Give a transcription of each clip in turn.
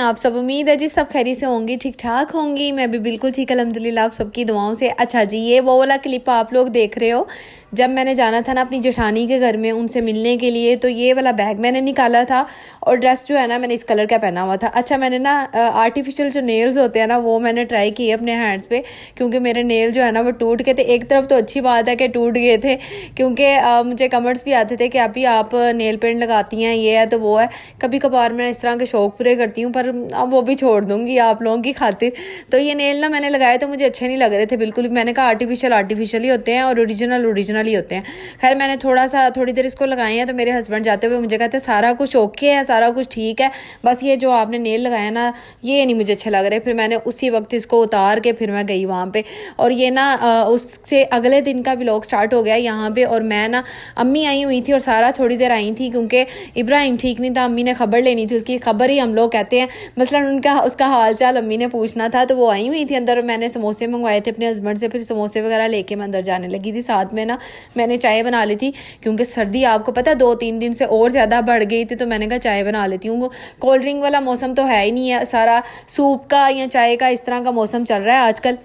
आप सब? उम्मीद है जी सब खैरियत से होंगी, ठीक ठाक होंगी। मैं भी बिल्कुल ठीक अल्हम्दुलिल्लाह आप सबकी दुआओं से। अच्छा जी, ये वो वाला क्लिप आप लोग देख रहे हो जब मैंने जाना था ना अपनी जेठानी के घर में उनसे मिलने के लिए, तो ये वाला बैग मैंने निकाला था और ड्रेस जो है ना मैंने इस कलर का पहना हुआ था। अच्छा, मैंने ना आर्टिफिशियल जो नेल्स होते हैं ना वो मैंने ट्राई किए अपने हैंड्स पे, क्योंकि मेरे नेल जो है ना वो टूट गए थे। एक तरफ तो अच्छी बात है कि टूट गए थे, क्योंकि मुझे कमेंट्स भी आते थे कि अभी आप नेल पेंट लगाती हैं, ये है तो वो है। कभी कभार मैं इस तरह के शौक पूरे करती हूँ, पर अब वो भी छोड़ दूँगी आप लोगों की खातिर। तो ये नेल ना मैंने लगाए तो मुझे अच्छे नहीं लग रहे थे बिल्कुल भी। मैंने कहा आर्टिफिशियल ही होते हैं और ओरिजिनल ही होते हैं। खैर मैंने थोड़ी देर इसको लगाए हैं तो मेरे हस्बैंड जाते हुए मुझे कहते हैं सारा कुछ ओके है, सारा कुछ ठीक है, बस ये जो आपने नेल लगाया ना ये नहीं मुझे अच्छे लग रहे। फिर मैंने उसी वक्त इसको उतार के फिर मैं गई वहाँ पे, और ये ना उससे अगले दिन का व्लॉग स्टार्ट हो गया यहाँ पे। और मैं ना अम्मी आई हुई थी और सारा थोड़ी देर आई थी, क्योंकि इब्राहिम ठीक नहीं था, अम्मी ने खबर लेनी थी उसकी। खबर ही हम लोग कहते हैं, मसलन उसका हाल चाल अम्मी ने पूछना था, तो वो आई हुई थी अंदर। मैंने समोसे मंगवाए थे अपने हस्बैंड से, फिर समोसे वगैरह लेके मैं अंदर जाने लगी थी। साथ में ना मैंने चाय बना ली थी, क्योंकि सर्दी आपको पता है 2-3 दिन से और ज़्यादा बढ़ गई थी, तो मैंने कहा चाय बना लेती हूँ। कोल्ड ड्रिंक वाला मौसम तो है ही नहीं है, सारा सूप का या चाय का इस तरह का मौसम चल रहा है आजकल।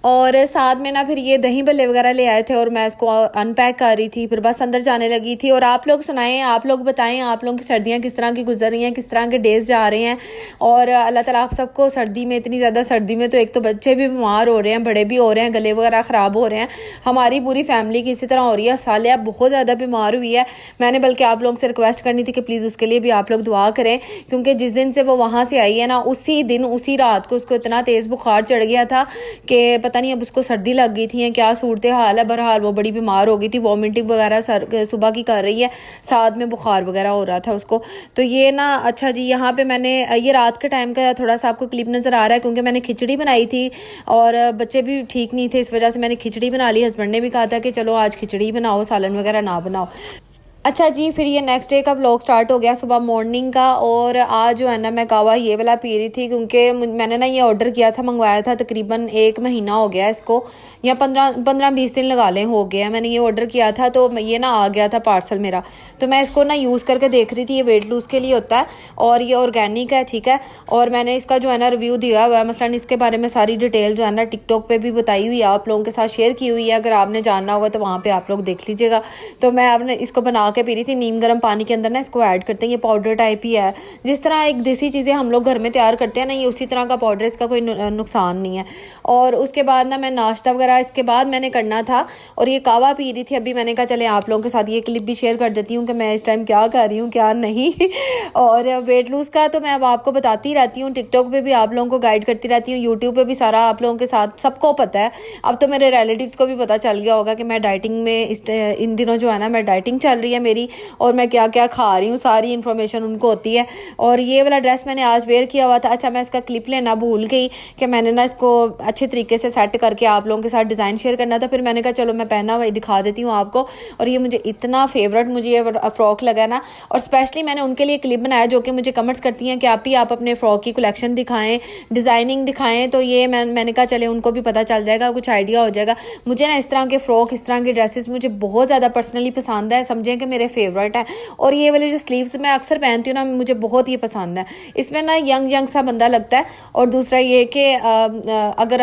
और साथ में ना फिर ये दही भल्ले वगैरह ले आए थे और मैं इसको अनपैक कर रही थी, फिर बस अंदर जाने लगी थी। और आप लोग सुनाएं, आप लोग बताएं आप लोगों की सर्दियाँ किस तरह की गुजर रही हैं, किस तरह के डेज़ जा रहे हैं। और अल्लाह ताला आप सबको सर्दी में, इतनी ज़्यादा सर्दी में तो एक तो बच्चे भी बीमार हो रहे हैं, बड़े भी हो रहे हैं, गले वगैरह ख़राब हो रहे हैं। हमारी पूरी फैमिली की इसी तरह हो रही है। सालिया बहुत ज़्यादा बीमार हुई है। मैंने बल्कि आप लोगों से रिक्वेस्ट करनी थी कि प्लीज़ उसके लिए भी आप लोग दुआ करें, क्योंकि जिस दिन से वो वहाँ से आई है ना उसी दिन उसी रात को उसको इतना तेज़ बुखार चढ़ गया था कि पता नहीं अब उसको सर्दी लग गई थी, क्या सूरत हाल है। बहरहाल वो बड़ी बीमार हो गई थी, वॉमिटिंग वगैरह सुबह की कर रही है, साथ में बुखार वगैरह हो रहा था उसको। तो ये ना अच्छा जी, यहाँ पे मैंने ये रात के टाइम का थोड़ा सा आपको क्लिप नज़र आ रहा है, क्योंकि मैंने खिचड़ी बनाई थी और बच्चे भी ठीक नहीं थे, इस वजह से मैंने खिचड़ी बना ली। हस्बैंड ने भी कहा था कि चलो आज खिचड़ी बनाओ, सालन वगैरह ना बनाओ। अच्छा जी, फिर ये नेक्स्ट डे का व्लॉग स्टार्ट हो गया सुबह मॉर्निंग का। और आज जो है ना मैं कावा ये वाला पी रही थी, क्योंकि मैंने ना ये ऑर्डर किया था, मंगवाया था, तकरीबन 1 महीना हो गया इसको, या 15-20 दिन लगा लें हो गया। मैंने ये ऑर्डर किया था तो ये ना आ गया था पार्सल मेरा। तो मैं इसको ना यूज़ करके देख रही थी। ये वेट लूज़ के लिए होता है और ये ऑर्गेनिक है, ठीक है। और मैंने इसका जो है ना रिव्यू दिया हुआ है, मसलन इसके बारे में सारी डिटेल जो है ना टिकटॉक पे भी बताई हुई है, आप लोगों के साथ शेयर की हुई है। अगर आपने जानना होगा तो वहाँ पे आप लोग देख लीजिएगा। तो मैं आपने इसको बना के पी रही थी। नीम गर्म पानी के अंदर ना इसको ऐड करते हैं, ये पाउडर टाइप ही है। जिस तरह एक देसी चीज़ें हम लोग घर में तैयार करते हैं ना, ये उसी तरह का पाउडर, इसका कोई नुकसान नहीं है। और उसके बाद ना मैं नाश्ता वगैरह इसके बाद मैंने करना था और ये कावा पी रही थी अभी। मैंने कहा चले आप लोगों के साथ ये क्लिप भी शेयर कर देती हूँ कि मैं इस टाइम क्या कर रही हूँ क्या नहीं। और वेट लूज़ का तो मैं अब आपको बताती रहती हूँ, टिकटॉक पे भी आप लोगों को गाइड करती रहती हूँ, यूट्यूब पे भी सारा आप लोगों के साथ सबको पता है। अब तो मेरे रिलेटिव्स को भी पता चल गया होगा कि मैं डाइटिंग में इन दिनों जो है ना मैं डाइटिंग चल रही है मेरी, और मैं क्या क्या खा रही हूँ सारी इन्फॉर्मेशन उनको होती है। और ये वाला ड्रेस मैंने आज वेयर किया हुआ था। अच्छा, मैं इसका क्लिप लेना भूल गई कि मैंने ना इसको अच्छे तरीके से सेट करके आप लोगों के साथ डिज़ाइन शेयर करना था। फिर मैंने कहा चलो मैं पहना हुआ दिखा देती हूँ आपको। और ये मुझे इतना फेवरेट मुझे ये फ़्रॉक लगा ना, और स्पेशली मैंने उनके लिए क्लिप बनाया जो कि मुझे कमेंट्स करती हैं कि आप अपने फ़्रॉक की कलेक्शन दिखाएँ, डिज़ाइनिंग दिखाएँ। तो ये मैंने कहा चले उनको भी पता चल जाएगा, कुछ आइडिया हो जाएगा। मुझे ना इस तरह के फ़्रॉक, इस तरह की ड्रेसेस मुझे बहुत ज़्यादा पर्सनली पसंद है, समझें कि मेरे फेवरेट है। और ये वाले जो स्लीव्स मैं अक्सर पहनती हूँ ना, मुझे बहुत ही पसंद है। इसमें ना यंग सा बंदा लगता है। और दूसरा ये कि अगर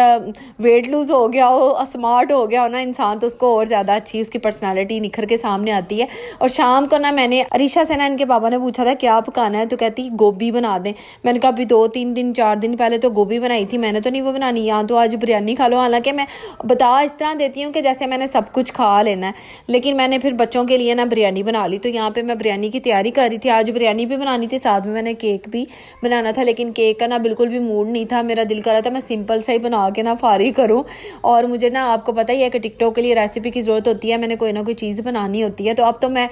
वेट लूज़ हो गया हो, स्मार्ट हो गया हो ना इंसान, तो उसको और ज़्यादा अच्छी उसकी पर्सनालिटी निखर के सामने आती है। और शाम को ना मैंने अरीशा से ना इनके पापा ने पूछा था क्या पकाना है, तो कहती गोभी बना दें। मैंने कहा अभी 2-3 दिन 4 दिन पहले तो गोभी बनाई थी, मैंने तो नहीं वो बनानी, यहाँ तो आज बिरयानी खा लो। हालांकि मैं बता इस तरह देती हूँ कि जैसे मैंने सब कुछ खा लेना है, लेकिन मैंने फिर बच्चों के लिए ना बिरयानी बना ली। तो यहाँ पे मैं बिरयानी की तैयारी कर रही थी। आज बिरयानी भी बनानी थी, साथ में मैंने केक भी बनाना था, लेकिन केक का ना बिल्कुल भी मूड नहीं था। मेरा दिल कर रहा था मैं सिंपल सा ही बना के ना फारिग करूँ। और मुझे ना आपको पता ही है कि टिकटॉक के लिए रेसिपी की ज़रूरत होती है, मैंने कोई ना कोई चीज़ बनानी होती है। तो अब तो मैं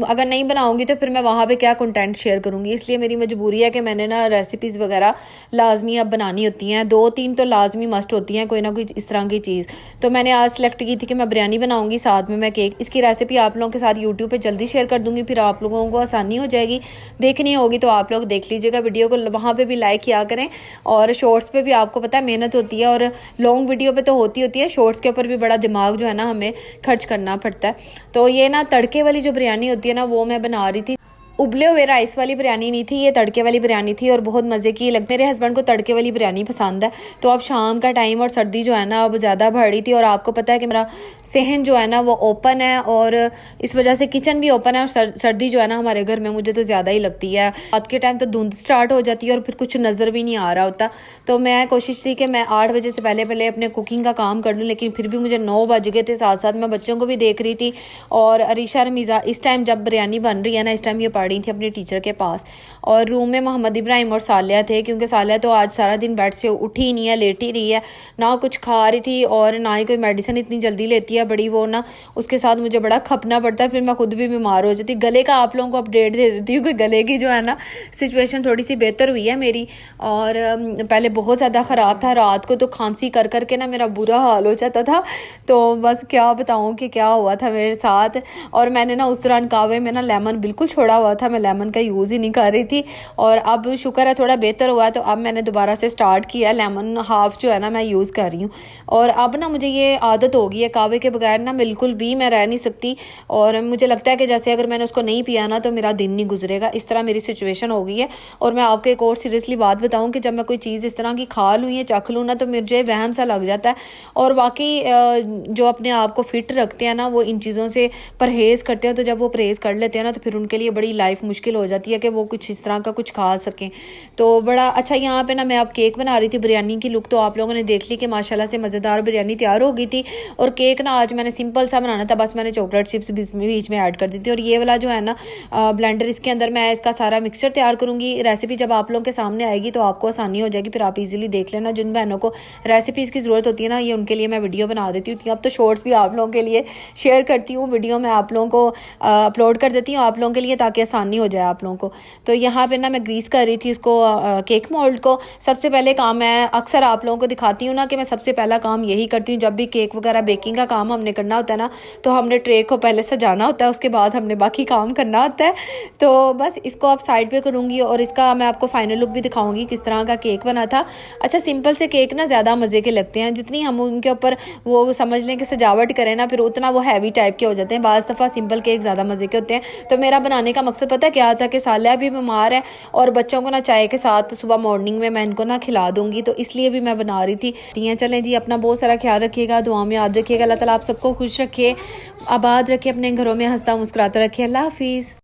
अगर नहीं बनाऊँगी तो फिर मैं वहाँ पर क्या कंटेंट शेयर करूँगी, इसलिए मेरी मजबूरी है कि मैंने ना रेसिपीज़ वगैरह लाजमी अब बनानी होती हैं, 2-3 तो लाजमी मस्ट होती हैं, कोई ना कोई इस तरह की चीज़। तो मैंने आज सेलेक्ट की थी कि मैं बिरयानी बनाऊँगी, साथ में मैं केक। इसकी रेसिपी आप लोगों के साथ यूट्यूब पर जल्दी शेयर कर दूँगी, फिर आप लोगों को आसानी हो जाएगी। देखनी होगी तो आप लोग देख लीजिएगा वीडियो को, वहाँ पे भी लाइक किया करें। और शॉर्ट्स पे भी आपको पता है मेहनत होती है, और लॉन्ग वीडियो पे तो होती है, शॉर्ट्स के ऊपर भी बड़ा दिमाग जो है ना हमें खर्च करना पड़ता है। तो ये ना तड़के वाली जो बिरयानी होती है ना वो मैं बना रही थी। उबले हुए राइस वाली बिरयानी नहीं थी, ये तड़के वाली बिरयानी थी और बहुत मज़े की लग। मेरे हस्बैंड को तड़के वाली बिरयानी पसंद है। तो अब शाम का टाइम और सर्दी जो है ना अब ज़्यादा बढ़ रही थी और आपको पता है कि मेरा सहन जो है ना वो ओपन है और इस वजह से किचन भी ओपन है और सर्दी जो है ना हमारे घर में मुझे तो ज़्यादा ही लगती है। रात के टाइम तो धुंध स्टार्ट हो जाती है और फिर कुछ नज़र भी नहीं आ रहा होता। तो मैं कोशिश थी कि मैं 8 बजे से पहले अपने कुकिंग का काम कर लूँ, लेकिन फिर भी मुझे 9 बज गए थे। साथ साथ मैं बच्चों को भी देख रही थी और अरीशा रमीज़ा इस टाइम जब बिरयानी बन रही है ना इस टाइम ये पढ़ रही थी अपने टीचर के पास। और रूम में मोहम्मद इब्राहिम और सालिया थे, क्योंकि सालिया तो आज सारा दिन बेड से उठी ही नहीं है, लेटी रही है, ना कुछ खा रही थी और ना ही कोई मेडिसिन इतनी जल्दी लेती है बड़ी वो ना, उसके साथ मुझे बड़ा खपना पड़ता है, फिर मैं खुद भी बीमार हो जाती। गले का आप लोगों को अपडेट दे देती हूँ कि गले की जो है ना सिचुएशन थोड़ी सी बेहतर हुई है मेरी, और पहले बहुत ज़्यादा ख़राब था। रात को तो खांसी कर कर के ना मेरा बुरा हाल हो जाता था। तो बस क्या बताऊँ कि क्या हुआ था मेरे साथ। और मैंने ना उस दौरान कावे में ना लेमन बिल्कुल छोड़ा हुआ था, मैं लेमन का यूज़ ही नहीं कर रही थी। और अब शुक्र है थोड़ा बेहतर हुआ, तो अब मैंने दोबारा से स्टार्ट किया, लेमन हाफ जो है ना मैं यूज़ कर रही हूँ। और अब ना मुझे ये आदत हो गई है, कावे के बगैर ना बिल्कुल भी मैं रह नहीं सकती। और मुझे लगता है कि जैसे अगर मैंने उसको नहीं पिया ना तो मेरा दिन नहीं गुजरेगा, इस तरह मेरी सिचुएशन हो गई है। और मैं आपको एक और सीरियसली बात बताऊँ कि जब मैं कोई चीज़ इस तरह की खा लूँ या चख लूँ ना तो मुझे वहम सा लग जाता है। और वाकई जो अपने आप को फिट रखते हैं ना वो इन चीज़ों से परहेज़ करते हैं, तो जब वो परहेज़ कर लेते हैं ना तो फिर उनके लिए बड़ी लाइफ मुश्किल हो जाती है कि वो कुछ इस तरह का कुछ खा सकें। तो बड़ा अच्छा यहाँ पे ना मैं अब केक बना रही थी, बिरयानी की लुक तो आप लोगों ने देख ली कि माशाल्लाह से मज़ेदार बिरयानी तैयार हो गई थी। और केक ना आज मैंने सिंपल सा बनाना था, बस मैंने चॉकलेट चिप्स बीच में ऐड कर दी थी। और ये वाला जो है ना ब्लेंडर, इसके अंदर मैं इसका सारा मिक्सचर तैयार करूँगी। रेसिपी जब आप लोगों के सामने आएगी तो आपको आसानी हो जाएगी, फिर आप इजीली देख लेना। जिन बहनों को रेसिपीज़ की ज़रूरत होती है ना ये उनके लिए मैं वीडियो बना देती हूँ। अब तो शॉर्ट्स भी आप लोगों के लिए शेयर करती हूँ, वीडियो मैं आप लोगों को अपलोड कर देती हूँ आप लोगों के लिए, ताकि आसानी हो जाए आप लोगों को। तो यहाँ पे ना मैं ग्रीस कर रही थी इसको केक मोल्ड को। सबसे पहले काम मैं अक्सर आप लोगों को दिखाती हूँ ना कि मैं सबसे पहला काम यही करती हूँ, जब भी केक वगैरह बेकिंग का काम हमने करना होता है ना तो हमने ट्रे को पहले सजाना होता है, उसके बाद हमने बाकी काम करना होता है। तो बस इसको आप साइड पे करूँगी और इसका मैं आपको फाइनल लुक भी दिखाऊंगी किस तरह का केक बना था। अच्छा, सिंपल से केक ना ज़्यादा मज़े के लगते हैं, जितनी हम उनके ऊपर वो समझ लें कि सजावट करें ना फिर उतना वो हैवी टाइप के हो जाते हैं। बाज़ दफ़ा सिंपल केक ज़्यादा मज़े के होते हैं। तो मेरा बनाने का मकसद पता क्या था कि सालिया भी बीमार है और बच्चों को ना चाय के साथ सुबह मॉर्निंग में मैं इनको ना खिला दूंगी, तो इसलिए भी मैं बना रही थी। चलें जी, अपना बहुत सारा ख्याल रखिएगा, दुआ में याद रखिएगा। अल्लाह ताला आप सबको खुश रखे, आबाद रखे, अपने घरों में हंसता मुस्कुराता रखे। अल्लाह हाफिज़।